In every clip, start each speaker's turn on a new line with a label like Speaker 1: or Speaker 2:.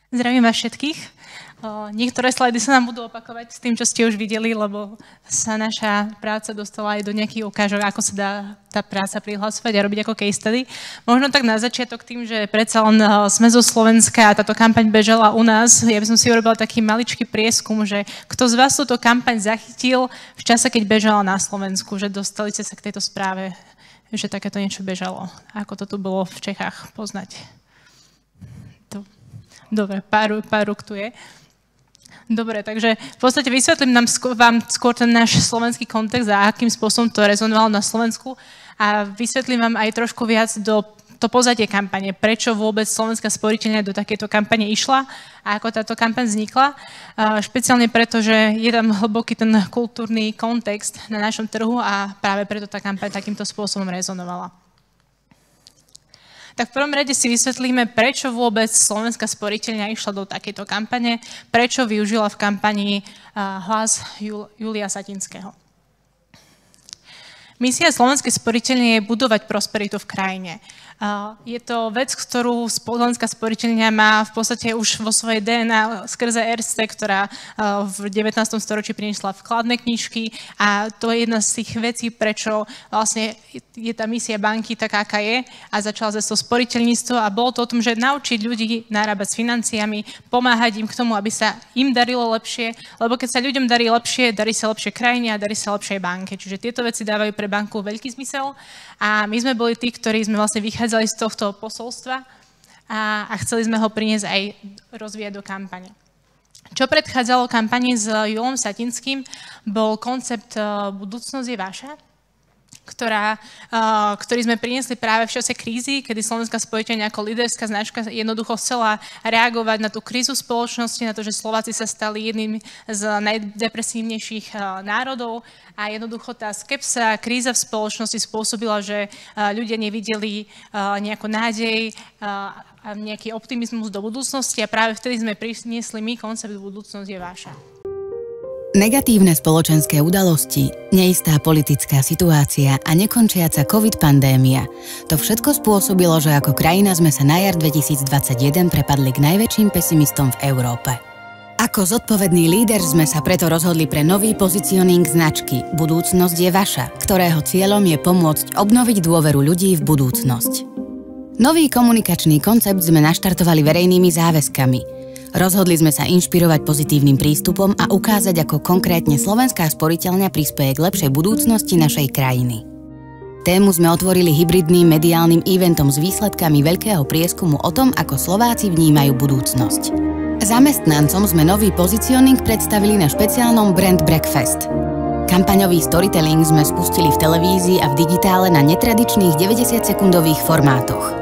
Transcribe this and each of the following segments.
Speaker 1: Zdravím vás všetkých. Niektoré slajdy sa nám budú opakovať s tým, čo ste už videli, lebo sa naša práca dostala aj do nejakých ukážok, ako sa dá tá práca prihlasovať a robiť ako case study. Možno tak na začiatok tým, že predsa len sme zo Slovenska a táto kampaň bežala u nás. Ja by som si urobila taký maličký prieskum, že kto z vás túto kampaň zachytil v čase, keď bežala na Slovensku, že dostali ste sa k tejto správe, že takéto niečo bežalo. Ako to tu bolo v Čechách poznať? Dobre, pár rúk tu je. Dobre, takže v podstate vysvetlím vám skôr ten náš slovenský kontext a akým spôsobom to rezonovalo na Slovensku a vysvetlím vám aj trošku viac do to pozadie kampane, prečo vôbec Slovenská sporiteľňa do takéto kampane išla a ako táto kampaň vznikla. Špeciálne preto, že je tam hlboký ten kultúrny kontext na našom trhu a práve preto tá kampaň takýmto spôsobom rezonovala. Tak v prvom rade si vysvetlíme, prečo vôbec Slovenská sporiteľňa išla do takejto kampane, prečo využila v kampani hlas Julia Satinského. Misia Slovenskej sporiteľne je budovať prosperitu v krajine. Je to vec, ktorú Slovenská sporiteľňa má v podstate už vo svojej DNA skrze RST, ktorá v 19. storočí priniesla vkladné knižky a to je jedna z tých vecí, prečo vlastne je tá misia banky taká, aká je a začala zase to sporiteľníctvo a bolo to o tom, že naučiť ľudí narábať s financiami, pomáhať im k tomu, aby sa im darilo lepšie, lebo keď sa ľuďom darí lepšie, darí sa lepšie krajine a darí sa lepšie banke. Čiže tieto veci dávajú pre banku veľký zmysel a my sme boli tí, ktorí sme vlastne vychádzali z tohto posolstva a chceli sme ho priniesť aj rozvíjať do kampane. Čo predchádzalo kampani s Julom Satinským, bol koncept Budúcnosť je vaša, ktorý sme priniesli práve v čase krízy, kedy Slovenská sporiteľňa ako líderská značka jednoducho chcela reagovať na tú krízu spoločnosti, na to, že Slováci sa stali jedným z najdepresívnejších národov a jednoducho tá skepsa, kríza v spoločnosti spôsobila, že ľudia nevideli nejakú nádej a nejaký optimizmus do budúcnosti a práve vtedy sme priniesli my koncept Budúcnosť je vaša.
Speaker 2: Negatívne spoločenské udalosti, neistá politická situácia a nekončiaca COVID-pandémia. To všetko spôsobilo, že ako krajina sme sa na jar 2021 prepadli k najväčším pesimistom v Európe. Ako zodpovedný líder sme sa preto rozhodli pre nový pozicioning značky Budúcnosť je vaša, ktorého cieľom je pomôcť obnoviť dôveru ľudí v budúcnosť. Nový komunikačný koncept sme naštartovali verejnými záväzkami. Rozhodli sme sa inšpirovať pozitívnym prístupom a ukázať, ako konkrétne Slovenská sporiteľňa prispeje k lepšej budúcnosti našej krajiny. Tému sme otvorili hybridným mediálnym eventom s výsledkami veľkého prieskumu o tom, ako Slováci vnímajú budúcnosť. Zamestnancom sme nový pozicioning predstavili na špeciálnom Brand Breakfast. Kampaňový storytelling sme spustili v televízii a v digitále na netradičných 90-sekundových formátoch.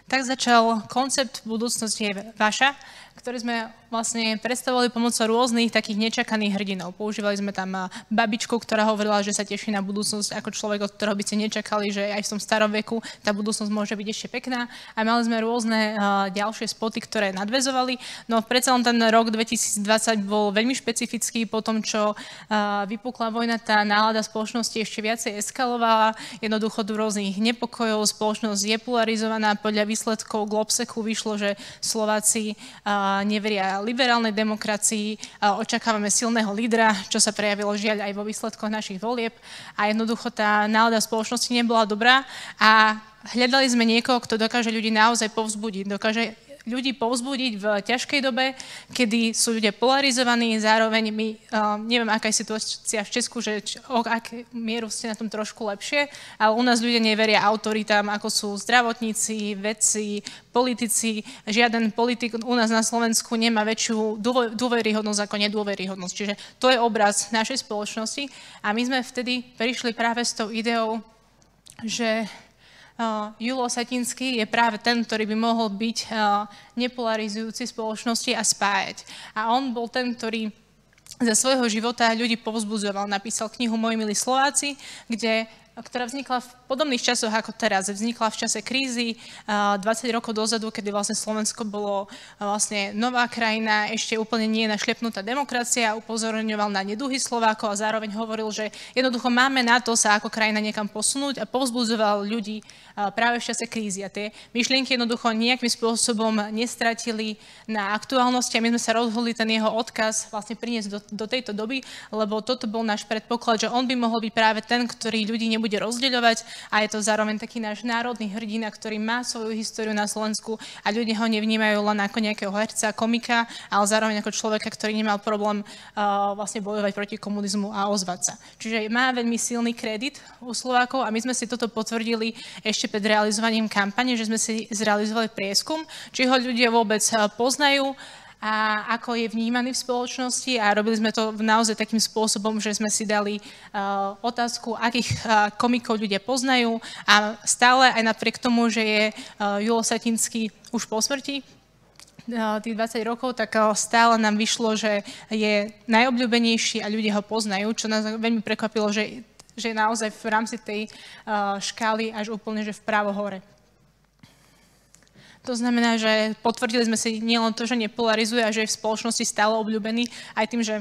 Speaker 1: Tak začal koncept Budúcnosť je vaša, ktorý sme vlastne predstavovali pomocou rôznych takých nečakaných hrdinov. Používali sme tam babičku, ktorá hovorila, že sa teší na budúcnosť ako človek, od ktorého by ste nečakali, že aj v tom starom veku tá budúcnosť môže byť ešte pekná. A mali sme rôzne ďalšie spoty, ktoré nadväzovali. No predsa len ten rok 2020 bol veľmi špecifický po tom, čo vypukla vojna, tá nálada spoločnosti ešte viacej eskalovala. Jednoducho do rôznych nepokojov, spoločnosť je polarizovaná. Podľa výsledkov Globseku vyšlo, že Slováci neveria liberálnej demokracii, očakávame silného lídra, čo sa prejavilo žiaľ aj vo výsledkoch našich volieb a jednoducho tá nálada spoločnosti nebola dobrá a hľadali sme niekoho, kto dokáže ľudí naozaj povzbudiť, dokáže ľudí povzbudiť v ťažkej dobe, kedy sú ľudia polarizovaní, zároveň my, neviem, aká je situácia v Česku, že o akú mieru ste na tom trošku lepšie, ale u nás ľudia neveria autoritám, ako sú zdravotníci, vedci, politici. Žiaden politik u nás na Slovensku nemá väčšiu dôveryhodnosť ako nedôveryhodnosť. Čiže to je obraz našej spoločnosti a my sme vtedy prišli práve s tou ideou, že Julo Satinský je práve ten, ktorý by mohol byť nepolarizujúci spoločnosti a spájať. A on bol ten, ktorý za svojho života ľudí povzbudzoval. Napísal knihu Moji milí Slováci, kde ktorá vznikla v podobných časoch ako teraz. Vznikla v čase krízy 20 rokov dozadu, kedy vlastne Slovensko bolo vlastne nová krajina, ešte úplne nie našlepnutá demokracia, upozorňoval na neduhy Slovákov a zároveň hovoril, že jednoducho máme na to sa ako krajina niekam posunúť a povzbudzoval ľudí práve v čase krízy. A tie myšlienky jednoducho nejakým spôsobom nestratili na aktuálnosti a my sme sa rozhodli ten jeho odkaz vlastne priniesť do tejto doby, lebo toto bol náš predpoklad, že on by mohol byť práve ten, ktorý ľudí nebude rozdeľovať a je to zároveň taký náš národný hrdina, ktorý má svoju históriu na Slovensku a ľudia ho nevnímajú len ako nejakého herca, komika, ale zároveň ako človeka, ktorý nemal problém vlastne bojovať proti komunizmu a ozvať sa. Čiže má veľmi silný kredit u Slovákov a my sme si toto potvrdili ešte pred realizovaním kampane, že sme si zrealizovali prieskum, či ho ľudia vôbec poznajú a ako je vnímaný v spoločnosti a robili sme to naozaj takým spôsobom, že sme si dali otázku, akých komikov ľudia poznajú a stále aj napriek tomu, že je Julo Satinský už po smrti, tých 20 rokov, tak stále nám vyšlo, že je najobľúbenejší a ľudia ho poznajú, čo nás veľmi prekvapilo, že je naozaj v rámci tej škály až úplne, že vpravo hore. To znamená, že potvrdili sme si nielen to, že nepolarizuje a že je v spoločnosti stále obľúbený, aj tým, že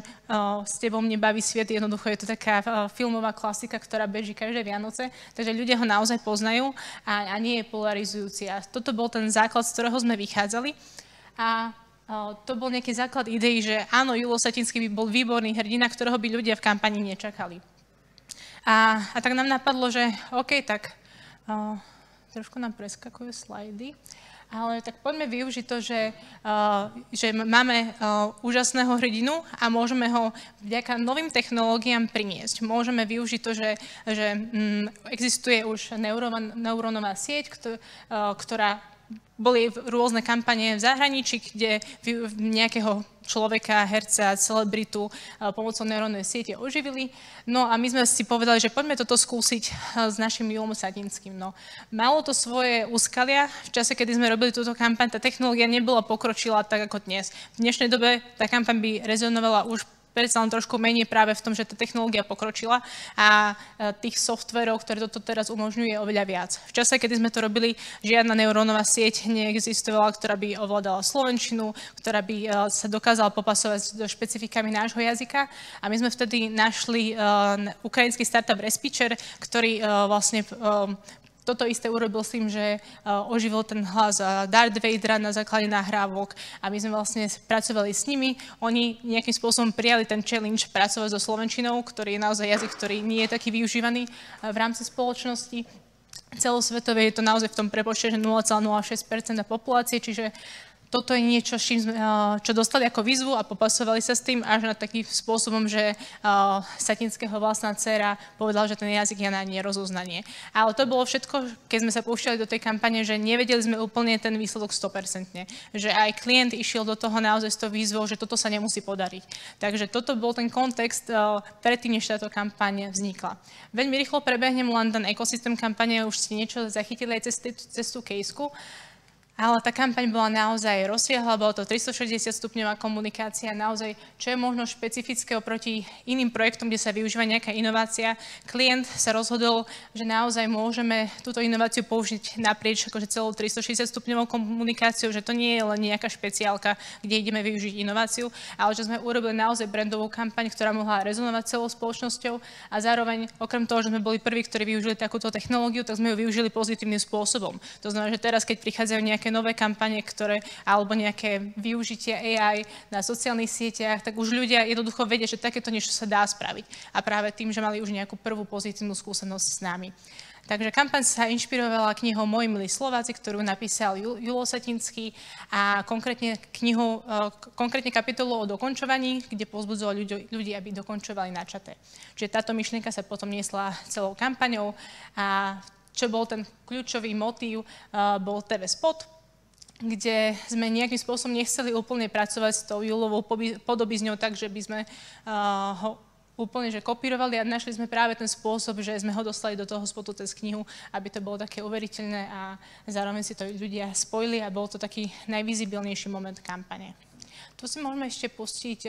Speaker 1: s tebou mne baví sviet, jednoducho je to taká filmová klasika, ktorá beží každé Vianoce, takže ľudia ho naozaj poznajú a nie je polarizujúci. A toto bol ten základ, z ktorého sme vychádzali. A to bol nejaký základ ideí, že áno, Julo Satinský by bol výborný hrdina, ktorého by ľudia v kampani nečakali. A tak nám napadlo, že OK, tak trošku nám preskakujú slajdy, ale tak poďme využiť to, že máme úžasného hrdinu a môžeme ho vďaka novým technológiám priniesť. Môžeme využiť to, že existuje už neurónová sieť, ktorá boli rôzne kampane v zahraničí, kde nejakého človeka, herca, celebritu pomocou neurónovej siete oživili. No a my sme si povedali, že poďme toto skúsiť s našim Julom Satinským. No, malo to svoje úskalia. V čase, kedy sme robili túto kampaň, tá technológia nebola pokročilá tak ako dnes. V dnešnej dobe tá kampaň by rezonovala už predsa len trošku menej práve v tom, že tá technológia pokročila a tých softverov, ktoré toto teraz umožňuje, je oveľa viac. V čase, kedy sme to robili, žiadna neurónová sieť neexistovala, ktorá by ovládala slovenčinu, ktorá by sa dokázala popasovať so špecifikami nášho jazyka. A my sme vtedy našli ukrajinský startup Respicher, ktorý vlastne toto isté urobil s tým, že oživil ten hlas Darth Vadera na základe nahrávok a my sme vlastne pracovali s nimi. Oni nejakým spôsobom prijali ten challenge pracovať so slovenčinou, ktorý je naozaj jazyk, ktorý nie je taký využívaný v rámci spoločnosti. Celosvetové je to naozaj v tom prepočte, že 0,06% populácie, čiže toto je niečo, čo dostali ako výzvu a popasovali sa s tým až na takým spôsobom, že Satinského vlastná dcéra povedala, že ten jazyk je na nerozoznanie. Ale to bolo všetko, keď sme sa púšťali do tej kampane, že nevedeli sme úplne ten výsledok 100%. Že aj klient išiel do toho naozaj s tou výzvou, že toto sa nemusí podariť. Takže toto bol ten kontext predtým, než táto kampaň vznikla. Veľmi rýchlo prebehnem len ten ekosystém kampane, už si niečo zachytili aj cez tú kejsku. Ale tá kampaň bola naozaj rozsiahla, bola to 360-stupňová komunikácia, naozaj, čo je možno špecifické oproti iným projektom, kde sa využíva nejaká inovácia. Klient sa rozhodol, že naozaj môžeme túto inováciu použiť naprieč akože celou 360-stupňovou komunikáciou, že to nie je len nejaká špeciálka, kde ideme využiť inováciu, ale že sme urobili naozaj brandovú kampaň, ktorá mohla rezonovať celou spoločnosťou a zároveň, okrem toho, že sme boli prví, ktorí využili takúto technológiu, tak sme ju využili pozitívnym spôsobom. To znamená, že teraz, keď prichádzajú nejaké nové kampane, alebo nejaké využitie AI na sociálnych sieťach, tak už ľudia jednoducho vedia, že takéto niečo sa dá spraviť. A práve tým, že mali už nejakú prvú pozitívnu skúsenosť s nami. Takže kampaň sa inšpirovala knihou Moji milí Slováci, ktorú napísal Julo Satinský a konkrétne kapitolu o dokončovaní, kde povzbudzoval ľudí, aby dokončovali načaté. Čiže táto myšlienka sa potom niesla celou kampaňou a čo bol ten kľúčový motív, bol TV spot, kde sme nejakým spôsobom nechceli úplne pracovať s tou Julovou podobizňou tak, že by sme ho úplne že kopírovali a našli sme práve ten spôsob, že sme ho dostali do toho spotu cez knihu, aby to bolo také uveriteľné a zároveň si to ľudia spojili a bol to taký najvizibilnejší moment kampane. Tu si môžeme ešte pustiť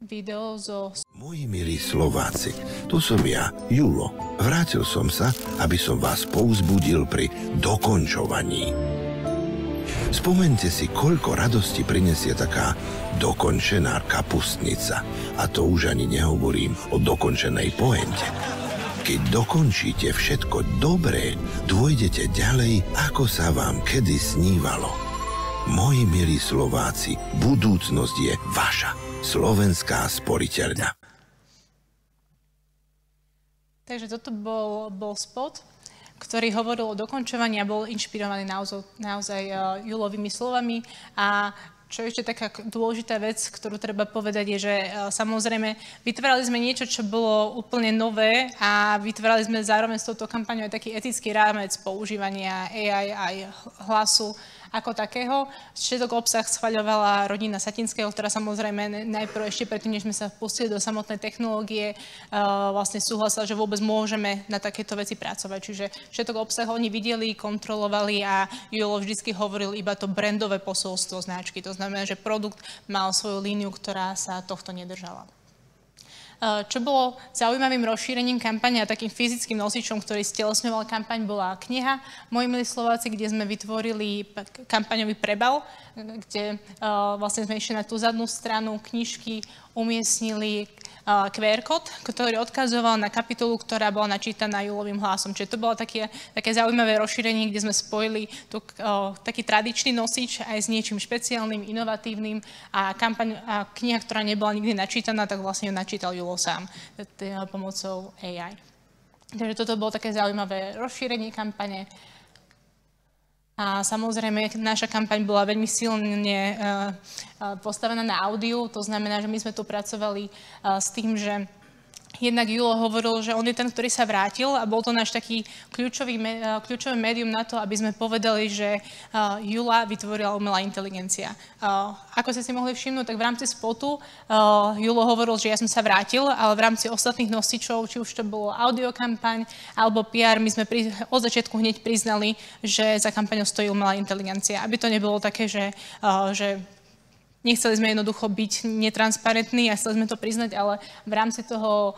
Speaker 1: video zo...
Speaker 3: Moji milí Slováci, tu som ja, Julo. Vrátil som sa, aby som vás povzbudil pri dokončovaní. Spomeňte si, koľko radosti prinesie taká dokončená kapustnica. A to už ani nehovorím o dokončenej pointe. Keď dokončíte všetko dobré, dôjdete ďalej, ako sa vám kedy snívalo. Moji milí Slováci, budúcnosť je vaša. Slovenská sporiteľňa.
Speaker 1: Takže toto bol spot, ktorý hovoril o dokončovaní a bol inšpirovaný naozaj Julovými slovami. A čo ešte taká dôležitá vec, ktorú treba povedať, je, že samozrejme vytvárali sme niečo, čo bolo úplne nové a vytvárali sme zároveň s touto kampaňou aj taký etický rámec používania AI aj hlasu ako takého. Všetok obsah schvaľovala rodina Satinského, ktorá samozrejme najprv ešte predtým, než sme sa pustili do samotnej technológie, vlastne súhlasila, že vôbec môžeme na takéto veci pracovať. Čiže všetok obsah oni videli, kontrolovali a Julo vždycky hovoril iba to brandové posolstvo značky. To znamená, že produkt mal svoju líniu, ktorá sa tohto nedržala. Čo bolo zaujímavým rozšírením kampane a takým fyzickým nosičom, ktorý stelesňoval kampaň, bola kniha Moji milí Slováci, kde sme vytvorili kampaňový prebal, kde vlastne sme išli na tú zadnú stranu knižky, umiestnili QR kód, ktorý odkazoval na kapitolu, ktorá bola načítaná Julovým hlasom. Čiže to bolo také zaujímavé rozšírenie, kde sme spojili taký tradičný nosič aj s niečím špeciálnym, inovatívnym a kniha, ktorá nebola nikdy načítaná, tak vlastne ju načítal Julo sám pomocou AI. Takže toto bolo také zaujímavé rozšírenie kampane. A samozrejme, naša kampaň bola veľmi silne postavená na audiu, to znamená, že my sme tu pracovali s tým, že jednak Julo hovoril, že on je ten, ktorý sa vrátil a bol to náš taký kľúčové médium na to, aby sme povedali, že Jula vytvorila umelá inteligencia. Ako ste si mohli všimnúť, tak v rámci spotu Julo hovoril, že ja som sa vrátil, ale v rámci ostatných nosičov, či už to bolo audiokampaň alebo PR, my sme od začiatku hneď priznali, že za kampaňou stojí umelá inteligencia. Aby to nebolo také, že nechceli sme jednoducho byť netransparentní a chceli sme to priznať, ale v rámci toho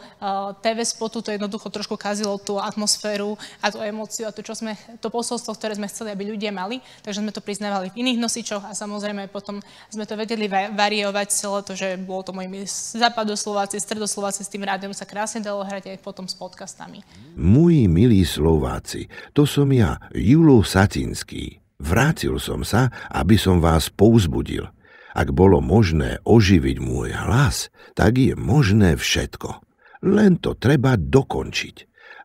Speaker 1: TV spotu to jednoducho trošku kazilo tú atmosféru a tú emóciu a to posolstvo, ktoré sme chceli, aby ľudia mali. Takže sme to priznávali v iných nosičoch a samozrejme potom sme to vedeli variovať celé to, že bolo to moji západoslováci, stredoslováci, s tým rádiom sa krásne dalo hrať aj potom s podcastami.
Speaker 3: Moji milí Slováci, to som ja, Julo Satinský. Vrátil som sa, aby som vás povzbudil. Ak bolo možné oživiť môj hlas, tak je možné všetko. Len to treba dokončiť.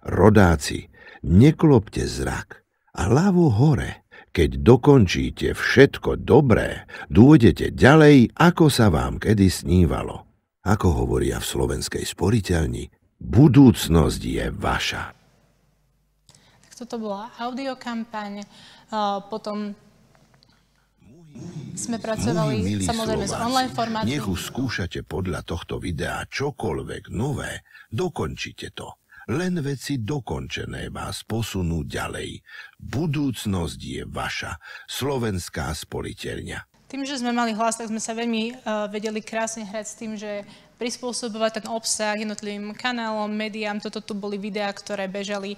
Speaker 3: Rodáci, neklopte zrak a hlavu hore. Keď dokončíte všetko dobré, dôjdete ďalej, ako sa vám kedy snívalo. Ako hovoria v Slovenskej sporiteľni, budúcnosť je vaša.
Speaker 1: Tak toto bola audiokampaň, potom sme pracovali samozrejme s online formátom.
Speaker 3: Nech už skúšate podľa tohto videa čokoľvek nové, dokončite to. Len veci dokončené vás posunú ďalej. Budúcnosť je vaša. Slovenská sporiteľňa.
Speaker 1: Tým, že sme mali hlas, tak sme sa veľmi vedeli krásne hrať s tým, že prispôsobovať ten obsah jednotlivým kanálom, médiám. Toto tu boli videá, ktoré bežali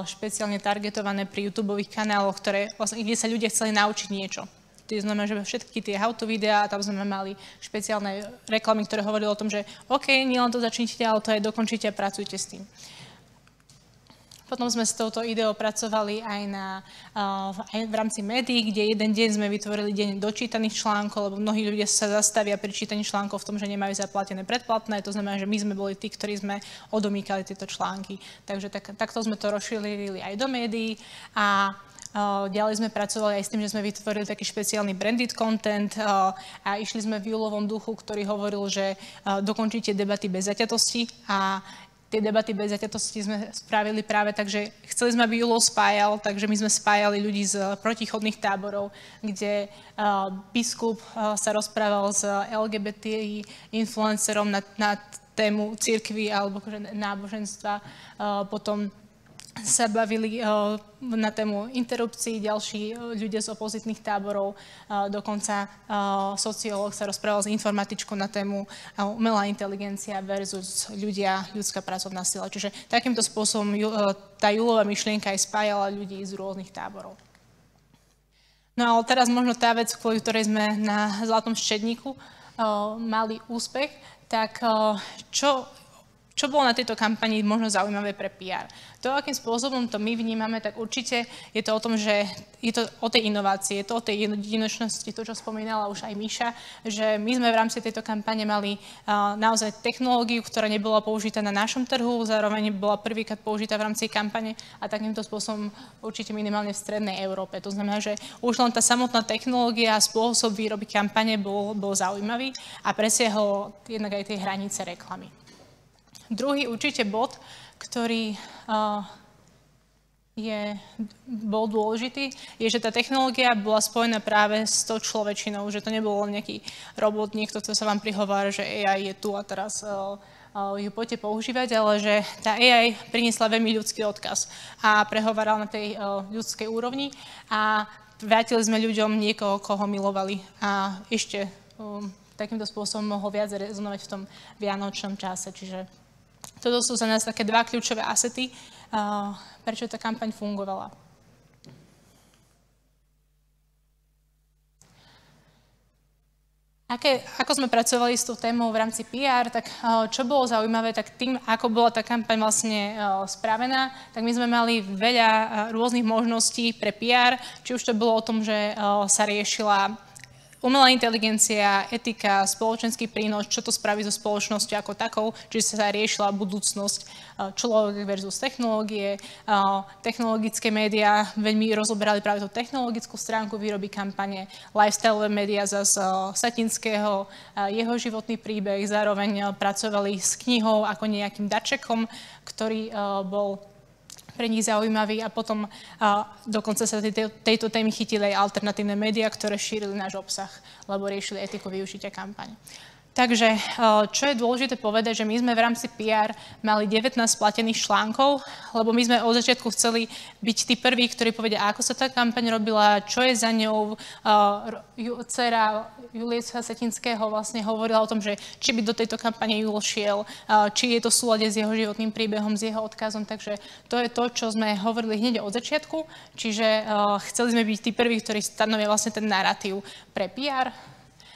Speaker 1: špeciálne targetované pri YouTubeových kanáloch, kde sa ľudia chceli naučiť niečo. To znamená, že všetky tie how-to videá, tam sme mali špeciálne reklamy, ktoré hovorili o tom, že OK, nielen to začnite, ale to aj dokončite a pracujte s tým. Potom sme s touto ideou pracovali aj v rámci médií, kde jeden deň sme vytvorili deň dočítaných článkov, lebo mnohí ľudia sa zastavia pri čítaní článkov v tom, že nemajú zaplatené predplatné. To znamená, že my sme boli tí, ktorí sme odomýkali tieto články. Takže takto sme to rozšírili aj do médií a ďalej sme pracovali aj s tým, že sme vytvorili taký špeciálny branded content a išli sme v Julovom duchu, ktorý hovoril, že dokončíte debaty bez zaťatosti a tie debaty bez zaťatosti sme spravili práve tak, že chceli sme, aby Julo spájal, takže my sme spájali ľudí z protichodných táborov, kde biskup sa rozprával s LGBT influencerom na tému cirkvi alebo náboženstva, potom sa bavili na tému interrupcií, ďalší ľudia z opozitných táborov, dokonca sociológ sa rozprával s informatičkou na tému umelá inteligencia versus ľudská pracovná sila. Čiže takýmto spôsobom tá Julová myšlienka aj spájala ľudí z rôznych táborov. No ale teraz možno tá vec, kvôli ktorej sme na Zlatom štedníku mali úspech, tak čo bolo na tejto kampani možno zaujímavé pre PR? To, akým spôsobom to my vnímame, tak určite je to o tom, že je to o tej inovácii, je to o tej jedinečnosti, to, čo spomínala už aj Míša, že my sme v rámci tejto kampane mali naozaj technológiu, ktorá nebola použitá na našom trhu, zároveň bola prvýkrát použitá v rámci kampane a takýmto spôsobom určite minimálne v strednej Európe. To znamená, že už len tá samotná technológia a spôsob výroby kampane bol zaujímavý a presiahol jednak aj tie hranice reklamy. Druhý určite bod, ktorý bol dôležitý, je, že tá technológia bola spojená práve s tou človečinou, že to nebolo nejaký robot, niekto, kto sa vám prihovára, že AI je tu a teraz ju poďte používať, ale že tá AI priniesla veľmi ľudský odkaz a prehováral na tej ľudskej úrovni a vrátili sme ľuďom niekoho, koho milovali a ešte takýmto spôsobom mohol viac rezonovať v tom vianočnom čase, čiže toto sú za nás také dva kľúčové asety, prečo tá kampaň fungovala. Ako sme pracovali s tou témou v rámci PR, tak čo bolo zaujímavé, tak tým, ako bola tá kampaň vlastne spravená, tak my sme mali veľa rôznych možností pre PR, či už to bolo o tom, že sa riešila umelá inteligencia, etika, spoločenský prínos, čo to spraví so spoločnosťou ako takou, čiže sa riešila budúcnosť človek versus technológie, technologické médiá veľmi rozoberali práve tú technologickú stránku výroby kampane, lifestyleové médiá zase Satinského, jeho životný príbeh, zároveň pracovali s knihou ako nejakým darčekom, ktorý bol pre nich zaujímavý a potom dokonca sa tejto témy chytili aj alternatívne médiá, ktoré šírili náš obsah, lebo riešili etiku využitia kampane. Takže, čo je dôležité povedať, že my sme v rámci PR mali 19 platených článkov, lebo my sme od začiatku chceli byť tí prví, ktorí povedia, ako sa tá kampaň robila, čo je za ňou. Dcera Julie Satinského vlastne hovorila o tom, že či by do tejto kampane Julo šiel, či je to v súlade s jeho životným príbehom, s jeho odkazom. Takže to je to, čo sme hovorili hneď od začiatku. Čiže chceli sme byť tí prví, ktorí stanovia vlastne ten narratív pre PR.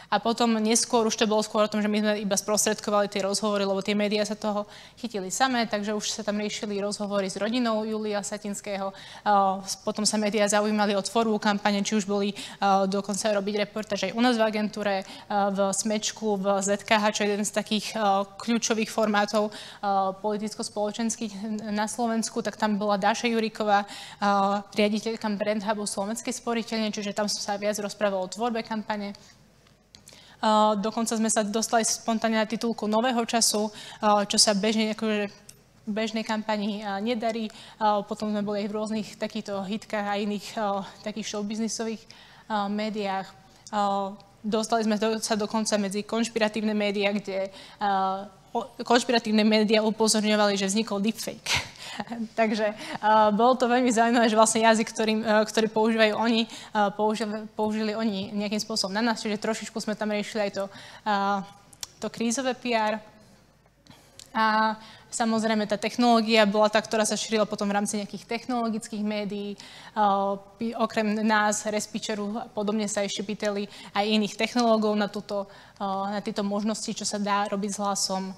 Speaker 1: A potom neskôr, už to bolo skôr o tom, že my sme iba sprostredkovali tie rozhovory, lebo tie médiá sa toho chytili samé, takže už sa tam riešili rozhovory s rodinou Julia Satinského. Potom sa médiá zaujímali o tvorbu kampane, či už boli dokonca robiť reportáž aj u nás v agentúre, v Smečku, v ZKH, čo je jeden z takých kľúčových formátov politicko-spoločenských na Slovensku, tak tam bola Dáša Juríková, riaditeľka Brand Hubu Slovenskej sporiteľne, čiže tam sa viac rozprávalo o tvorbe kampane. Dokonca sme sa dostali spontánne na titulku Nového času, čo sa bežne akože v bežnej kampani nedarí. Potom sme boli aj v rôznych takýchto hitkách a iných takých showbiznisových médiách. Dostali sme sa dokonca medzi konšpiratívne médiá, kde konšpiratívne médiá upozorňovali, že vznikol deepfake. Takže bolo to veľmi zaujímavé, že vlastne jazyk, ktorý používajú oni, použili oni nejakým spôsobom na nás, čiže trošičku sme tam riešili aj to krízové PR. A samozrejme tá technológia bola tá, ktorá sa šírila potom v rámci nejakých technologických médií. Okrem nás, Respičeru, podobne sa ešte pýtali aj iných technológov na tieto možnosti, čo sa dá robiť s hlasom.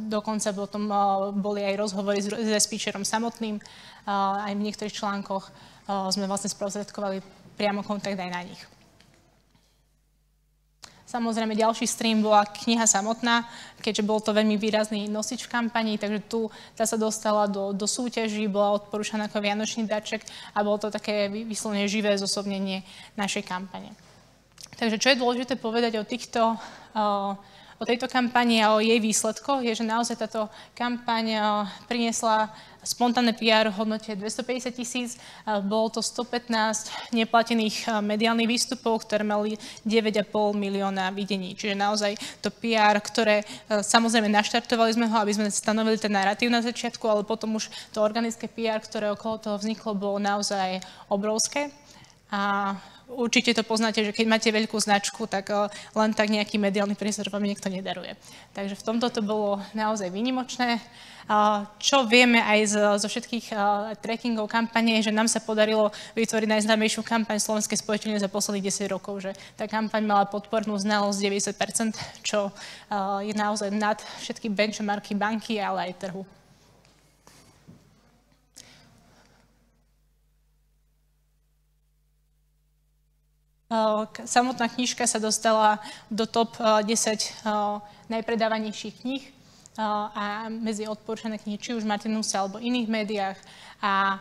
Speaker 1: Dokonca potom boli aj rozhovory s Respičerom samotným. Aj v niektorých článkoch sme vlastne sprostredkovali priamo kontakt aj na nich. Samozrejme, ďalší stream bola kniha samotná, keďže bol to veľmi výrazný nosič v kampani, takže tá sa dostala do súťaží, bola odporúčaná ako vianočný darček a bolo to také vyslovene živé zosobnenie našej kampane. Takže čo je dôležité povedať o týchto o tejto kampani a o jej výsledkoch, je, že naozaj táto kampaň priniesla spontánne PR v hodnote 250 000, bolo to 115 neplatených mediálnych výstupov, ktoré mali 9,5 milióna videní. Čiže naozaj to PR, ktoré samozrejme naštartovali sme ho, aby sme stanovili ten narratív na začiatku, ale potom už to organické PR, ktoré okolo toho vzniklo, bolo naozaj obrovské. A určite to poznáte, že keď máte veľkú značku, tak len tak nejaký mediálny priestor vám niekto nedaruje. Takže v tomto to bolo naozaj výnimočné. Čo vieme aj zo všetkých trackingov kampane, že nám sa podarilo vytvoriť najznámejšiu kampaň Slovenskej spojične za posledných 10 rokov, že tá kampaň mala podpornú znalosť 90%, čo je naozaj nad všetky benchmarky banky, ale aj trhu. Samotná knižka sa dostala do top 10 najpredávanejších kníh a medzi odporúčané knihy, či už v Martinuse alebo iných médiách. A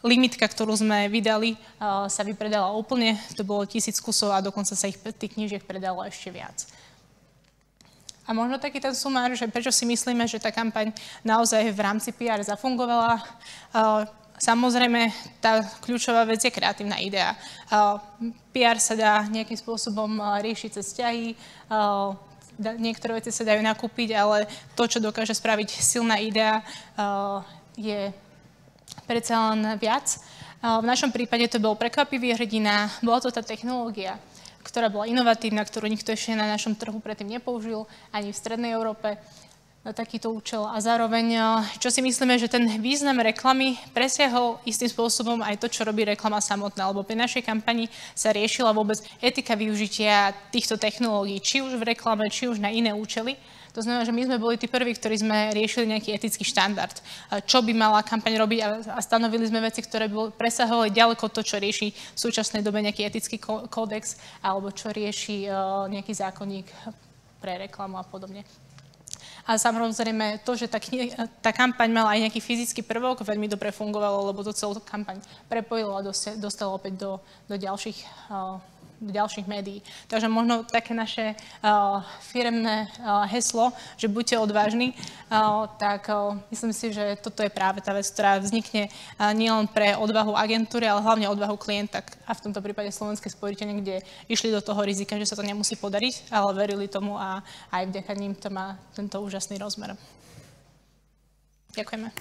Speaker 1: limitka, ktorú sme vydali, sa vypredala úplne. To bolo 1000 kusov a dokonca sa tých knížiek predalo ešte viac. A možno taký ten sumár, že prečo si myslíme, že tá kampaň naozaj v rámci PR zafungovala. Samozrejme, tá kľúčová vec je kreatívna idea. PR sa dá nejakým spôsobom riešiť cez vzťahy, niektoré veci sa dajú nakúpiť, ale to, čo dokáže spraviť silná idea, je predsa len viac. V našom prípade to bol prekvapivý hrdina, bola to tá technológia, ktorá bola inovatívna, ktorú nikto ešte na našom trhu predtým nepoužil, ani v Strednej Európe, na takýto účel. A zároveň, čo si myslíme, že ten význam reklamy presiahol istým spôsobom aj to, čo robí reklama samotná, lebo pri našej kampani sa riešila vôbec etika využitia týchto technológií, či už v reklame, či už na iné účely. To znamená, že my sme boli tí prví, ktorí sme riešili nejaký etický štandard, čo by mala kampaň robiť a stanovili sme veci, ktoré presahovali ďaleko to, čo rieši v súčasnej dobe nejaký etický kódex alebo čo rieši nejaký zákonník pre reklamu a podobne. A samozrejme to, že tá kampaň mala aj nejaký fyzický prvok, veľmi dobre fungovalo, lebo to celú kampaň prepojilo a dostalo opäť do ďalších médií. Takže možno také naše firemné heslo, že buďte odvážni, tak myslím si, že toto je práve tá vec, ktorá vznikne nielen pre odvahu agentúry, ale hlavne odvahu klienta a v tomto prípade Slovenské spojiteľne, kde išli do toho rizika, že sa to nemusí podariť, ale verili tomu a aj vďaka ním to má tento úžasný rozmer. Ďakujeme.